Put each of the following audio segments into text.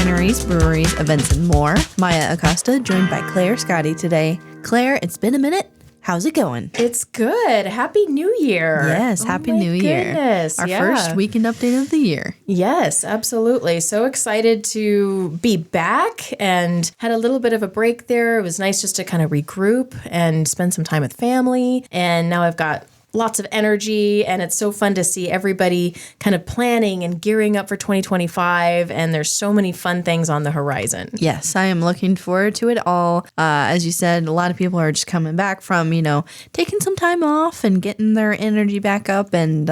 wineries, breweries, events, and more. Maya Acosta, joined by Claire Scotty today. Claire, it's been a minute. How's it going? It's good. Happy New Year. Yes, Happy New Year. Goodness. Our first weekend update of the year. Yes, absolutely. So excited to be back and had a little bit of a break there. It was nice just to kind of regroup and spend some time with family. And now I've got lots of energy, and it's so fun to see everybody kind of planning and gearing up for 2025, and there's so many fun things on the horizon. Yes, I am looking forward to it all. As you said, a lot of people are just coming back from, taking some time off and getting their energy back up, and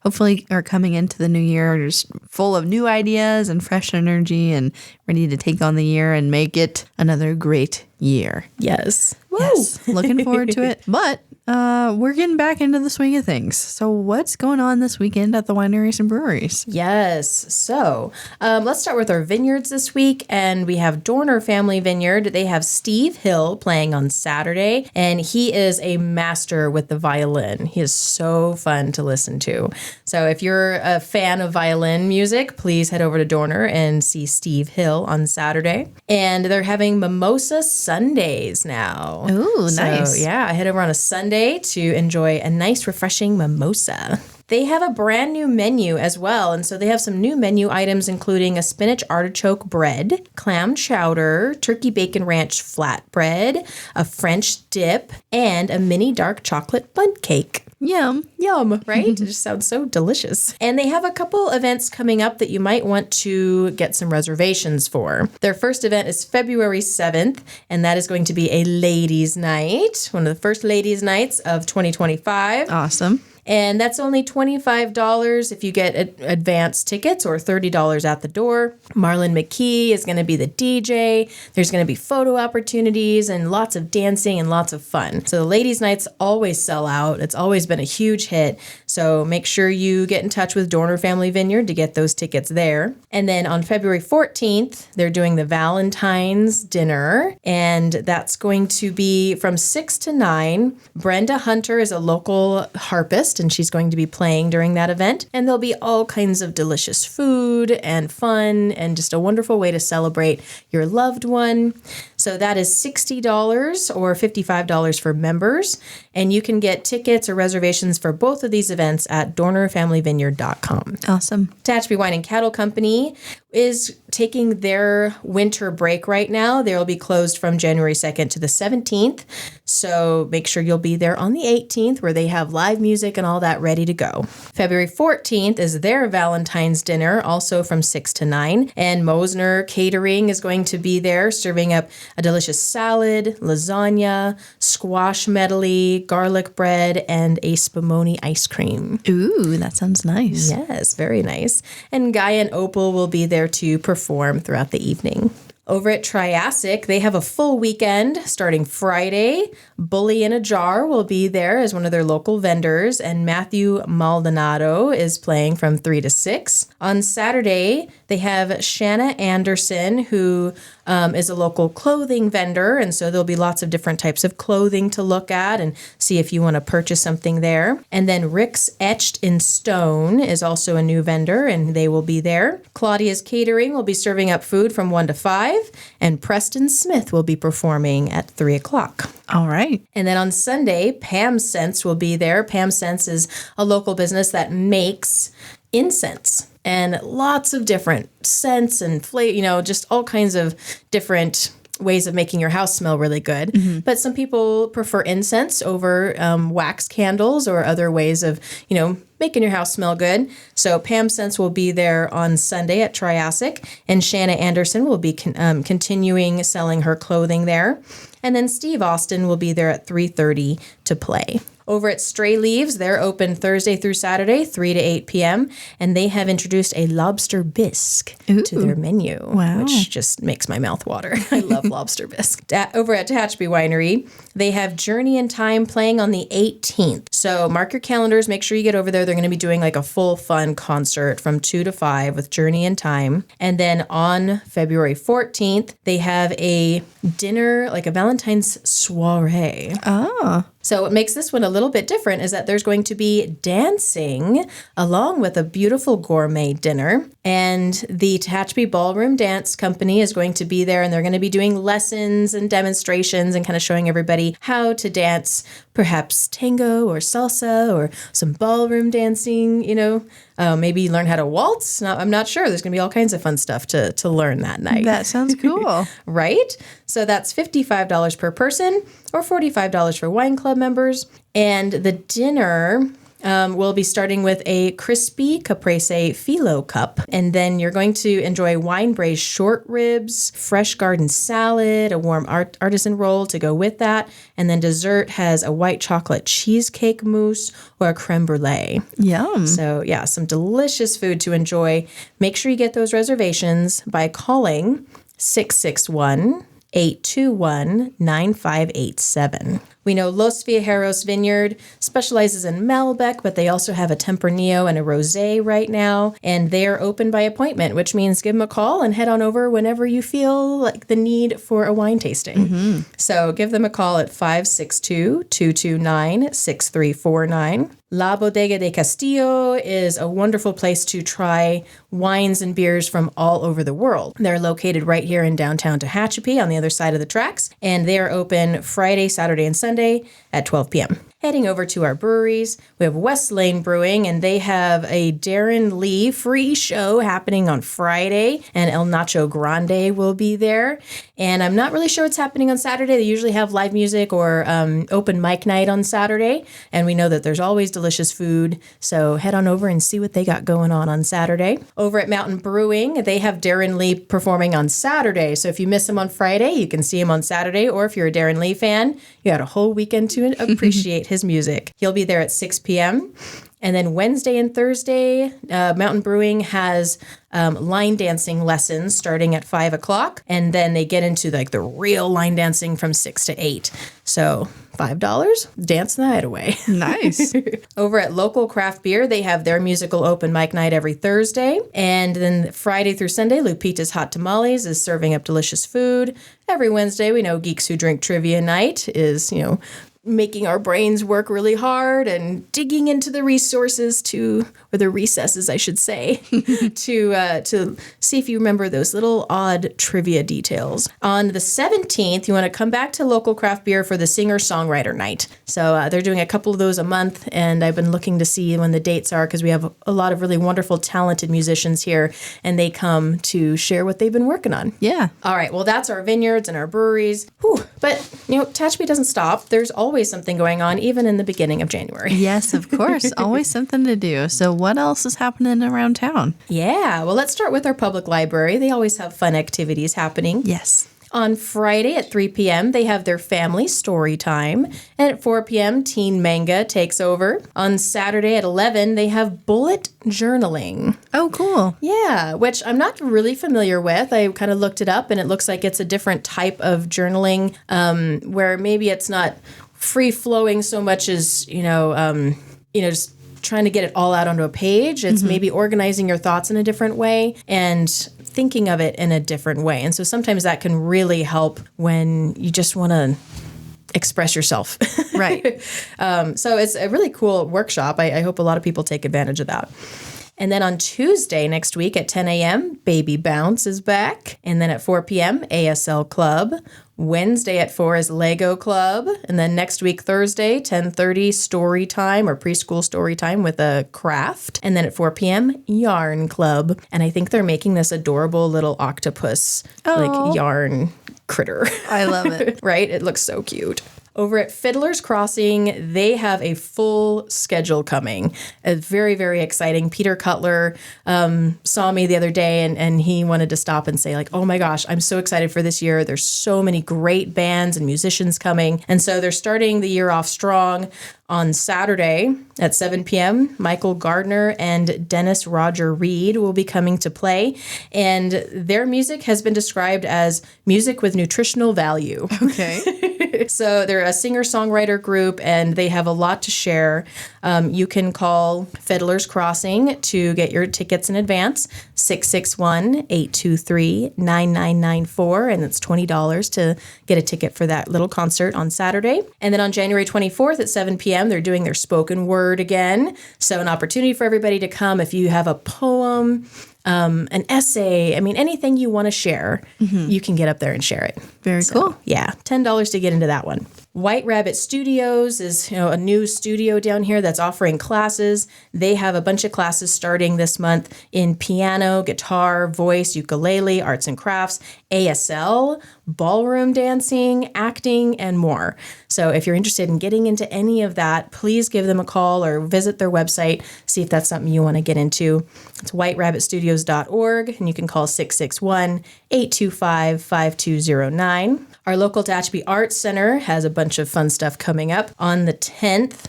hopefully are coming into the new year just full of new ideas and fresh energy and ready to take on the year and make it another great year. Yes. Woo. Yes, looking forward to it. But we're getting back into the swing of things. So what's going on this weekend at the wineries and breweries? Yes. So let's start with our vineyards this week. And we have Dorner Family Vineyard. They have Steve Hill playing on Saturday. And he is a master with the violin. He is so fun to listen to. So if you're a fan of violin music, please head over to Dorner and see Steve Hill on Saturday. And they're having Mimosa Sundays now. Ooh, nice. So yeah, I head over on a Sunday to enjoy a nice, refreshing mimosa. They have a brand new menu as well. And so they have some new menu items, including a spinach artichoke bread, clam chowder, turkey bacon ranch flatbread, a French dip, and a mini dark chocolate bundt cake. Yum. Yum, right? It just sounds so delicious. And they have a couple events coming up that you might want to get some reservations for. Their first event is February 7th, and that is going to be a ladies' night, one of the first ladies' nights of 2025. Awesome. And that's only $25 if you get advance tickets, or $30 at the door. Marlon McKee is going to be the DJ. There's going to be photo opportunities and lots of dancing and lots of fun. So the ladies' nights always sell out. It's always been a huge hit. So make sure you get in touch with Dorner Family Vineyard to get those tickets there. And then on February 14th, they're doing the Valentine's dinner. And that's going to be from 6 to 9. Brenda Hunter is a local harpist, and she's going to be playing during that event. And there'll be all kinds of delicious food and fun and just a wonderful way to celebrate your loved one. So that is $60 or $55 for members. And you can get tickets or reservations for both of these events at dornerfamilyvineyard.com. Awesome. Tehachapi Wine and Cattle Company is taking their winter break right now. They'll be closed from January 2nd to the 17th. So make sure you'll be there on the 18th, where they have live music and all that ready to go. February 14th is their Valentine's dinner, also from 6 to 9. And Mosner Catering is going to be there serving up a delicious salad, lasagna, squash medley, garlic bread, and a spumoni ice cream. Ooh, that sounds nice. Yes, very nice. And Guy and Opal will be there to perform throughout the evening. Over at Triassic, they have a full weekend starting Friday. Bully in a Jar will be there as one of their local vendors, and Matthew Maldonado is playing from 3 to 6. On Saturday, they have Shanna Anderson, who is a local clothing vendor, and so there'll be lots of different types of clothing to look at and see if you want to purchase something there. And then Rick's Etched in Stone is also a new vendor, and they will be there. Claudia's Catering will be serving up food from 1 to 5. And Preston Smith will be performing at 3 o'clock. All right. And then on Sunday, Pam Sense will be there. Pam Sense is a local business that makes incense and lots of different scents and flavor, just all kinds of different ways of making your house smell really good. Mm-hmm. But some people prefer incense over wax candles or other ways of, making your house smell good. So Pam Sense will be there on Sunday at Triassic, and Shanna Anderson will be continuing selling her clothing there. And then Steve Austin will be there at 3:30 to play. Over at Stray Leaves, they're open Thursday through Saturday, 3 to 8 p.m., and they have introduced a lobster bisque to their menu, which just makes my mouth water. I love lobster bisque. Over at Tehachapi Winery, they have Journey in Time playing on the 18th. So mark your calendars. Make sure you get over there. They're going to be doing like a full fun concert from 2 to 5 with Journey in Time. And then on February 14th, they have a dinner, like a Valentine's soiree. Oh. So what makes this one a little bit different is that there's going to be dancing along with a beautiful gourmet dinner. And the Tehachapi Ballroom Dance Company is going to be there, and they're going to be doing lessons and demonstrations and kind of showing everybody how to dance, perhaps tango or salsa or some ballroom dancing, maybe learn how to waltz. I'm not sure. There's going to be all kinds of fun stuff to learn that night. That sounds cool. Right? So that's $55 per person or $45 for wine club members. And the dinner we'll be starting with a crispy caprese phyllo cup, and then you're going to enjoy wine braised short ribs, fresh garden salad, a warm artisan roll to go with that, and then dessert has a white chocolate cheesecake mousse or a creme brulee. Yum. So yeah, some delicious food to enjoy. Make sure you get those reservations by calling 661-821-9587. We know Los Viajeros Vineyard specializes in Malbec, but they also have a Tempranillo and a Rosé right now, and they are open by appointment, which means give them a call and head on over whenever you feel like the need for a wine tasting. Mm-hmm. So give them a call at 562-229-6349. La Bodega de Castillo is a wonderful place to try wines and beers from all over the world. They're located right here in downtown Tehachapi on the other side of the tracks, and they are open Friday, Saturday, and Sunday at 12 p.m. Heading over to our breweries, we have West Lane Brewing, and they have a Darren Lee free show happening on Friday, and El Nacho Grande will be there. And I'm not really sure what's happening on Saturday. They usually have live music or open mic night on Saturday, and we know that there's always delicious food, so head on over and see what they got going on Saturday. Over at Mountain Brewing, they have Darren Lee performing on Saturday, so if you miss him on Friday, you can see him on Saturday, or if you're a Darren Lee fan, you got a whole weekend to appreciate his music. He'll be there at 6 p.m. And then Wednesday and Thursday, Mountain Brewing has line dancing lessons starting at 5 o'clock. And then they get into like the real line dancing from 6 to 8. So $5, dance the night away. Nice. Over at Local Craft Beer, they have their musical open mic night every Thursday. And then Friday through Sunday, Lupita's Hot Tamales is serving up delicious food. Every Wednesday, we know Geeks Who Drink Trivia Night is, making our brains work really hard and digging into the resources or the recesses, I should say, to see if you remember those little odd trivia details. On the 17th, you want to come back to Local Craft Beer for the Singer-Songwriter Night. So they're doing a couple of those a month, and I've been looking to see when the dates are because we have a lot of really wonderful, talented musicians here, and they come to share what they've been working on. Yeah. All right, well, that's our vineyards and our breweries. Whew. But, Tehachapi doesn't stop. There's always something going on, even in the beginning of January. Yes, of course. Always something to do. So what else is happening around town? Yeah, well, let's start with our public library. They always have fun activities happening. Yes. On Friday at 3 p.m., they have their family story time. And at 4 p.m., Teen Manga takes over. On Saturday at 11, they have bullet journaling. Oh, cool. Yeah, which I'm not really familiar with. I kind of looked it up, and it looks like it's a different type of journaling where maybe it's not free-flowing so much as, just trying to get it all out onto a page. It's maybe organizing your thoughts in a different way and thinking of it in a different way. And so sometimes that can really help when you just want to express yourself. Right. So it's a really cool workshop. I hope a lot of people take advantage of that. And then on Tuesday next week at 10 a.m., Baby Bounce is back. And then at 4 p.m., ASL Club. Wednesday at 4 is Lego Club. And then next week, Thursday, 10:30, story time or preschool story time with a craft. And then at 4 p.m., Yarn Club. And I think they're making this adorable little octopus, like yarn critter. I love it. Right? It looks so cute. Over at Fiddler's Crossing, they have a full schedule coming. It's very, very exciting. Peter Cutler saw me the other day, and he wanted to stop and say, like, oh my gosh, I'm so excited for this year. There's so many great bands and musicians coming. And so they're starting the year off strong. On Saturday at 7 p.m., Michael Gardner and Dennis Roger Reed will be coming to play. And their music has been described as music with nutritional value. Okay. So they're a singer-songwriter group, and they have a lot to share. You can call Fiddler's Crossing to get your tickets in advance, 661-823-9994, and it's $20 to get a ticket for that little concert on Saturday. And then on January 24th at 7 p.m., they're doing their spoken word again. So an opportunity for everybody to come. If you have a poem, an essay, I mean, anything you want to share, you can get up there and share it. Very cool. Yeah, $10 to get into that one. White Rabbit Studios is, a new studio down here that's offering classes. They have a bunch of classes starting this month in piano, guitar, voice, ukulele, arts and crafts, ASL, ballroom dancing, acting, and more. So if you're interested in getting into any of that, please give them a call or visit their website, see if that's something you want to get into. It's whiterabbitstudios.org, and you can call 661-825-5209. Our local Tehachapi Arts Center has a bunch of fun stuff coming up. On the 10th,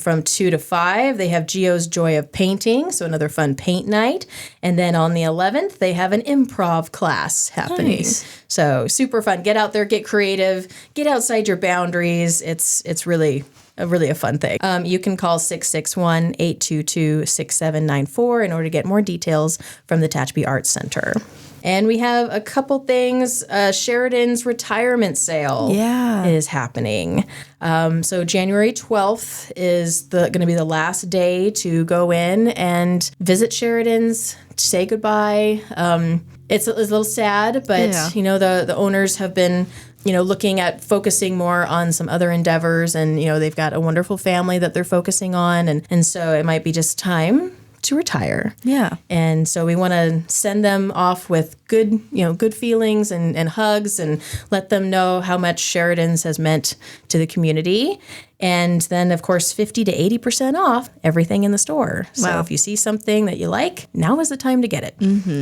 from 2 to 5, they have Gio's Joy of Painting, so another fun paint night. And then on the 11th, they have an improv class happening. Nice. So super fun. Get out there, get creative, get outside your boundaries. It's really a fun thing. You can call 661-822-6794 in order to get more details from the Tehachapi Arts Center. And we have a couple things. Sheridan's retirement sale is happening. So January 12th is going to be the last day to go in and visit Sheridan's, say goodbye. It's a little sad, but the owners have been looking at focusing more on some other endeavors, and they've got a wonderful family that they're focusing on, and so it might be just time to retire. Yeah. And so we want to send them off with good feelings and hugs, and let them know how much Sheridan's has meant to the community. And then, of course, 50 to 80% off everything in the store. So if you see something that you like, now is the time to get it.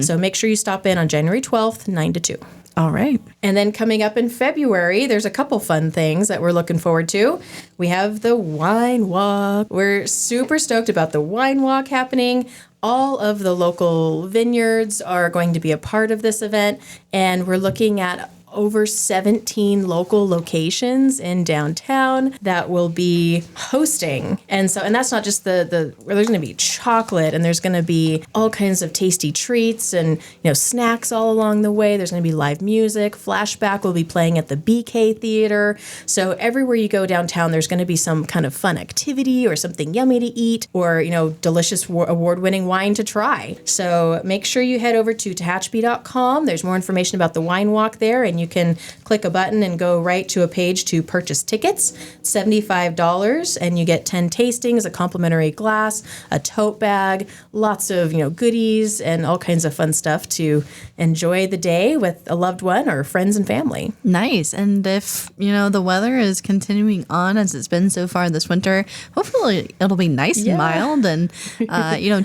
So make sure you stop in on January 12th, 9 to 2. All right. And then coming up in February, there's a couple fun things that we're looking forward to. We have the Wine Walk. We're super stoked about the Wine Walk happening. All of the local vineyards are going to be a part of this event, and we're looking at over 17 local locations in downtown that will be hosting. And that's not just where there's going to be chocolate, and there's going to be all kinds of tasty treats and, snacks all along the way. There's going to be live music. Flashback will be playing at the BK Theater. So everywhere you go downtown, there's going to be some kind of fun activity or something yummy to eat, or, delicious award-winning wine to try. So make sure you head over to tehachapi.com. There's more information about the Wine Walk there, and you can click a button and go right to a page to purchase tickets. $75, and you get 10 tastings, a complimentary glass, a tote bag, lots of goodies, and all kinds of fun stuff to enjoy the day with a loved one or friends and family. Nice. And if the weather is continuing on as it's been so far this winter, hopefully it'll be nice and mild, and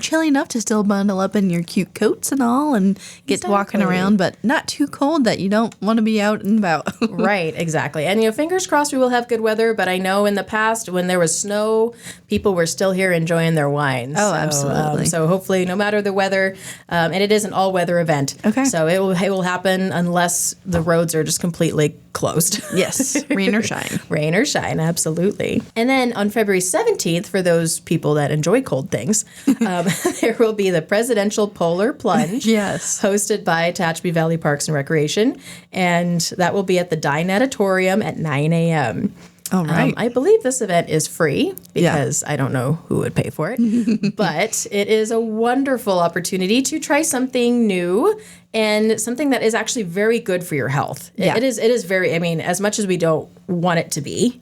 chilly enough to still bundle up in your cute coats and all and get to walking around, but not too cold that you don't want to be out and about. Right, exactly. And fingers crossed we will have good weather, but I know in the past when there was snow, people were still here enjoying their wines. Oh, absolutely. So hopefully, no matter the weather, and it is an all-weather event. Okay. So it will happen unless the roads are just completely closed. Yes, rain or shine. Rain or shine, absolutely. And then on February 17th, for those people that enjoy cold things, there will be the Presidential Polar Plunge. Yes. Hosted by Tehachapi Valley Parks and Recreation. And that will be at the Dine Auditorium at 9 a.m. All right. I believe this event is free because I don't know who would pay for it. But it is a wonderful opportunity to try something new and something that is actually very good for your health. Yeah. It is very, as much as we don't want it to be,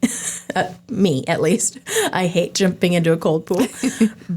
me at least, I hate jumping into a cold pool.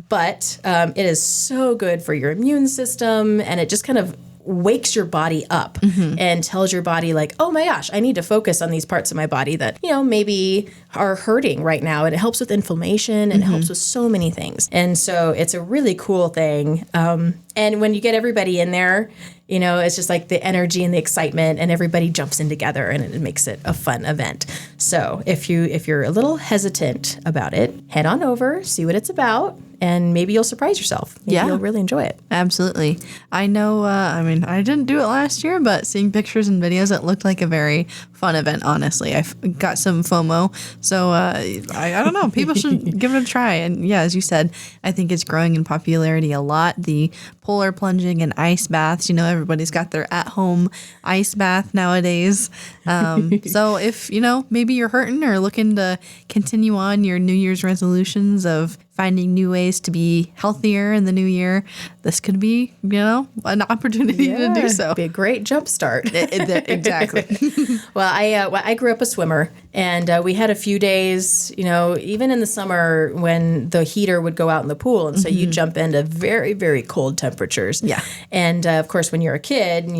But it is so good for your immune system, and it just kind of wakes your body up and tells your body like, oh my gosh, I need to focus on these parts of my body that, maybe are hurting right now. And it helps with inflammation, and it helps with so many things. And so it's a really cool thing. And when you get everybody in there, it's just like the energy and the excitement, and everybody jumps in together, and it makes it a fun event. So if you're a little hesitant about it, head on over, see what it's about, and maybe you'll surprise yourself. Maybe Yeah. you'll really enjoy it. Absolutely. I know, I didn't do it last year, but seeing pictures and videos, it looked like a very fun event, honestly. I got some FOMO. So I don't know. People should give it a try. And yeah, as you said, I think it's growing in popularity a lot. The polar plunging and ice baths, everybody's got their at-home ice bath nowadays. So if, maybe you're hurting or looking to continue on your New Year's resolutions of finding new ways to be healthier in the new year, this could be, an opportunity to do so. Be a great jump start. Exactly. Well, I grew up a swimmer, and we had a few days, even in the summer when the heater would go out in the pool, and so you jump into very, very cold temperatures. Yeah. And of course, when you're a kid,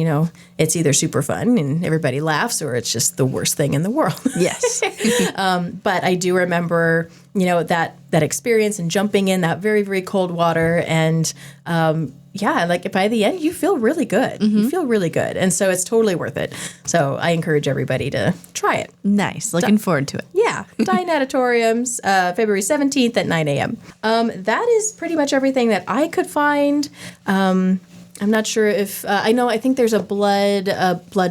it's either super fun and everybody laughs, or it's just the worst thing in the world. Yes. But I do remember, that experience and jumping in that very, very cold water. And like by the end, you feel really good. You feel really good. And so it's totally worth it. So I encourage everybody to try it. Nice. Looking forward to it. Yeah. Dynatatoriums, February 17th at 9 a.m. That is pretty much everything that I could find. I'm not sure if I think there's a blood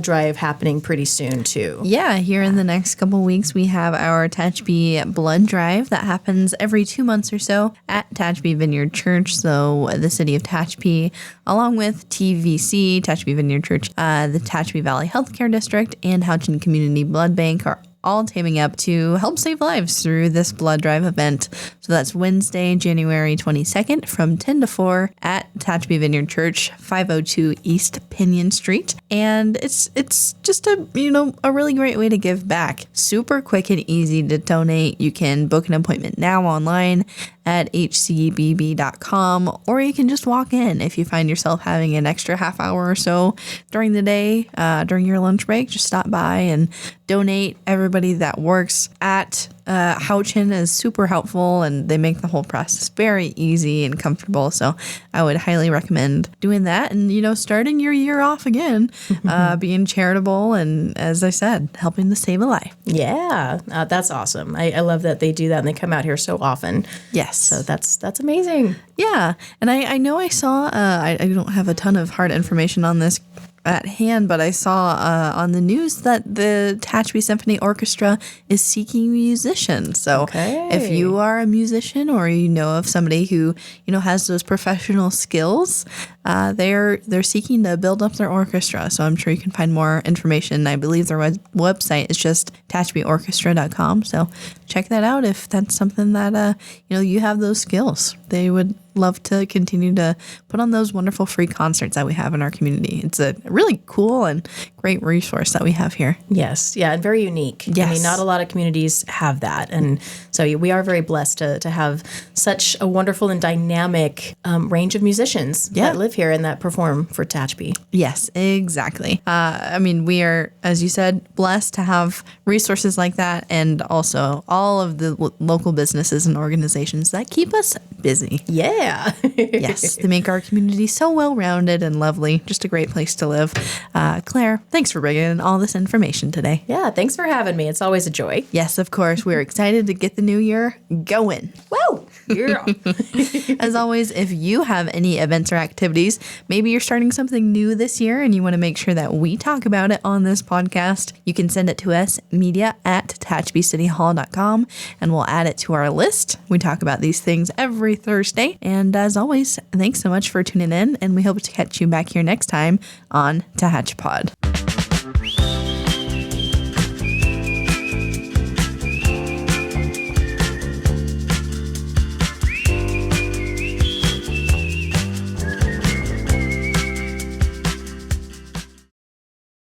drive happening pretty soon too. Yeah, here in the next couple weeks, we have our Tehachapi blood drive that happens every 2 months or so at Tehachapi Vineyard Church. So the city of Tehachapi, along with TVC, Tehachapi Vineyard Church, the Tehachapi Valley Healthcare District, and Houchin Community Blood Bank are all teaming up to help save lives through this blood drive event. So that's Wednesday, January 22nd from 10 to 4 at Tehachapi Vineyard Church, 502 East Pinion Street. And it's just a really great way to give back. Super quick and easy to donate. You can book an appointment now online at hcbb.com, or you can just walk in if you find yourself having an extra half hour or so during the day, during your lunch break. Just stop by and donate. Everybody that works at Houchin is super helpful, and they make the whole process very easy and comfortable. So I would highly recommend doing that and, starting your year off again, being charitable and, as I said, helping to save a life. Yeah, that's awesome. I love that they do that and they come out here so often. Yes. So that's amazing. Yeah. And I know I saw, I don't have a ton of hard information on this at hand, but I saw on the news that the Tehachapi Symphony Orchestra is seeking musicians. So if you are a musician or you know of somebody who has those professional skills, they're seeking to build up their orchestra. So I'm sure you can find more information. I believe their website is just tehachapiorchestra.com. So check that out if that's something that you have those skills. They would love to continue to put on those wonderful free concerts that we have in our community. It's a really cool and great resource that we have here. Yes. Yeah. And very unique. Yes. I mean, not a lot of communities have that. And so we are very blessed to have such a wonderful and dynamic range of musicians that live here and that perform for Tehachapi. Yes, exactly. We are, as you said, blessed to have resources like that, and also all of the local businesses and organizations that keep us busy. Yeah. Yes, they make our community so well-rounded and lovely. Just a great place to live. Claire, thanks for bringing in all this information today. Yeah, thanks for having me. It's always a joy. Yes, of course. We're excited to get the new year going. Woo! Yeah. As always, if you have any events or activities, maybe you're starting something new this year and you want to make sure that we talk about it on this podcast, you can send it to us, media@tehachapicityhall.com, and we'll add it to our list. We talk about these things every Thursday. And as always, thanks so much for tuning in, and we hope to catch you back here next time on Tehachapod.